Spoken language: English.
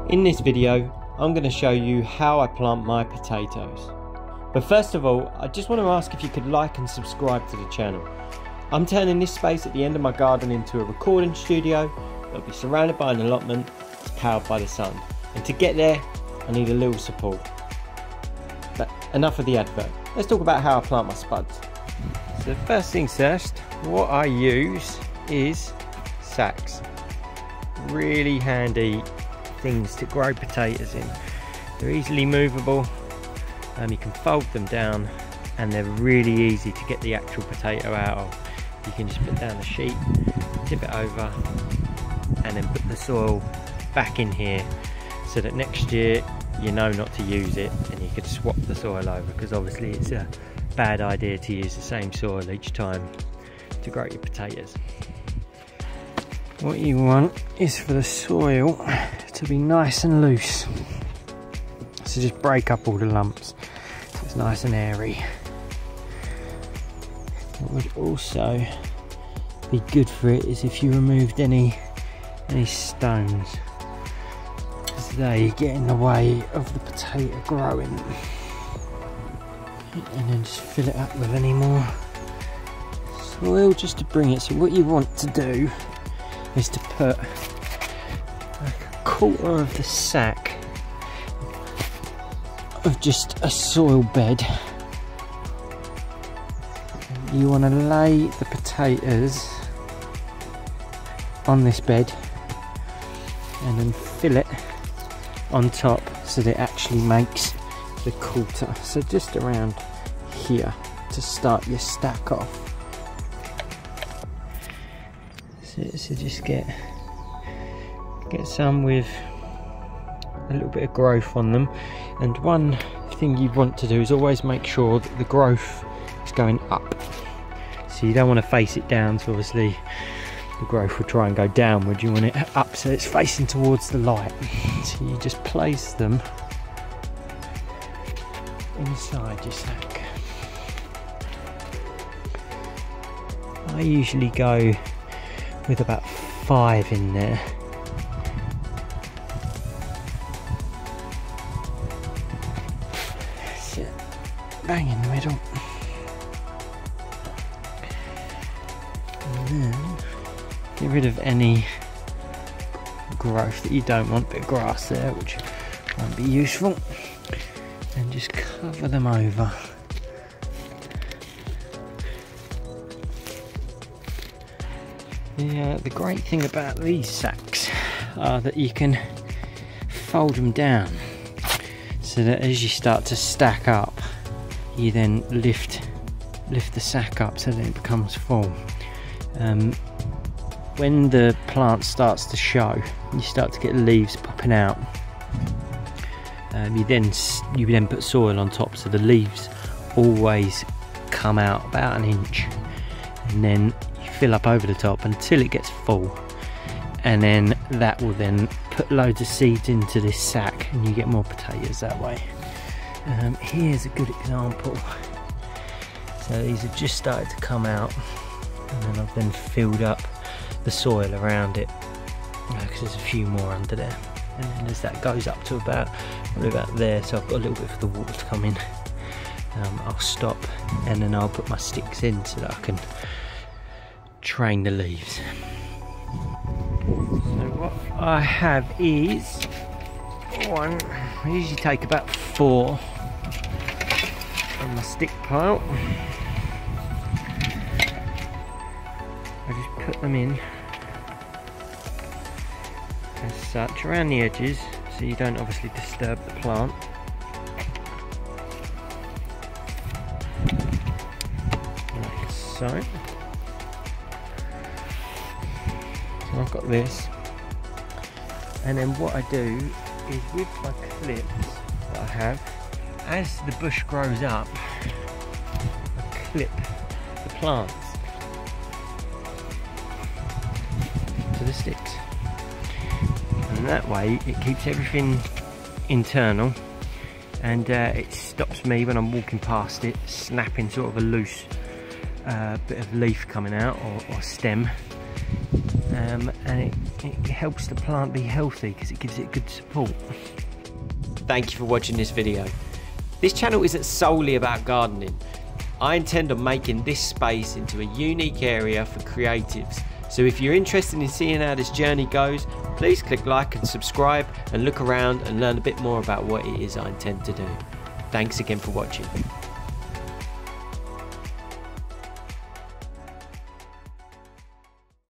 In this video, I'm going to show you how I plant my potatoes. But first of all, I just want to ask if you could like and subscribe to the channel. I'm turning this space at the end of my garden into a recording studio. It'll be surrounded by an allotment, it's powered by the sun. And to get there, I need a little support. But enough of the advert. Let's talk about how I plant my spuds. So first things first, what I use is sacks. Really handy things to grow potatoes in. They're easily movable, you can fold them down, and they're really easy to get the actual potato out of. You can just put down the sheet, tip it over, and then put the soil back in here so that next year you know not to use it and you could swap the soil over, because obviously it's a bad idea to use the same soil each time to grow your potatoes. What you want is for the soil to be nice and loose, so just break up all the lumps so it's nice and airy. What would also be good for it is if you removed any stones, because they get in the way of the potato growing. And then just fill it up with any more soil just to bring it. So what you want to do is to put like a quarter of the sack of just a soil bed. You want to lay the potatoes on this bed and then fill it on top so that it actually makes the quarter. So just around here to start your stack off. So just get some with a little bit of growth on them. And one thing you want to do is always make sure that the growth is going up. So you don't want to face it down, so obviously the growth will try and go downward. You want it up so it's facing towards the light. So you just place them inside your sack. I usually go with about 5 in there. Sit bang in the middle. And then get rid of any growth that you don't want, bit of grass there which won't be useful, and just cover them over. The great thing about these sacks are that you can fold them down so that as you start to stack up, you then lift the sack up so that it becomes full. When the plant starts to show, you start to get leaves popping out. You then put soil on top, so the leaves always come out about an inch, and then you fill up over the top until it gets full, and then that will then put loads of seeds into this sack and you get more potatoes that way. Here's a good example. So these have just started to come out, and then I've then filled up the soil around it because there's a few more under there. And then as that goes up to probably about there, so I've got a little bit for the water to come in, I'll stop and then I'll put my sticks in so that I can train the leaves. So what I have is I usually take about 4 from my stick pile. I just put them in as such around the edges so you don't obviously disturb the plant. Like so. So I've got this, and then what I do is with my clips that I have, as the bush grows up, I clip the plants to the sticks, and that way it keeps everything internal, and it stops me when I'm walking past it snapping sort of a loose bit of leaf coming out or stem. and it helps the plant be healthy because it gives it good support. Thank you for watching this video. This channel isn't solely about gardening. I intend on making this space into a unique area for creatives. So if you're interested in seeing how this journey goes, please click like and subscribe and look around and learn a bit more about what it is I intend to do. Thanks again for watching.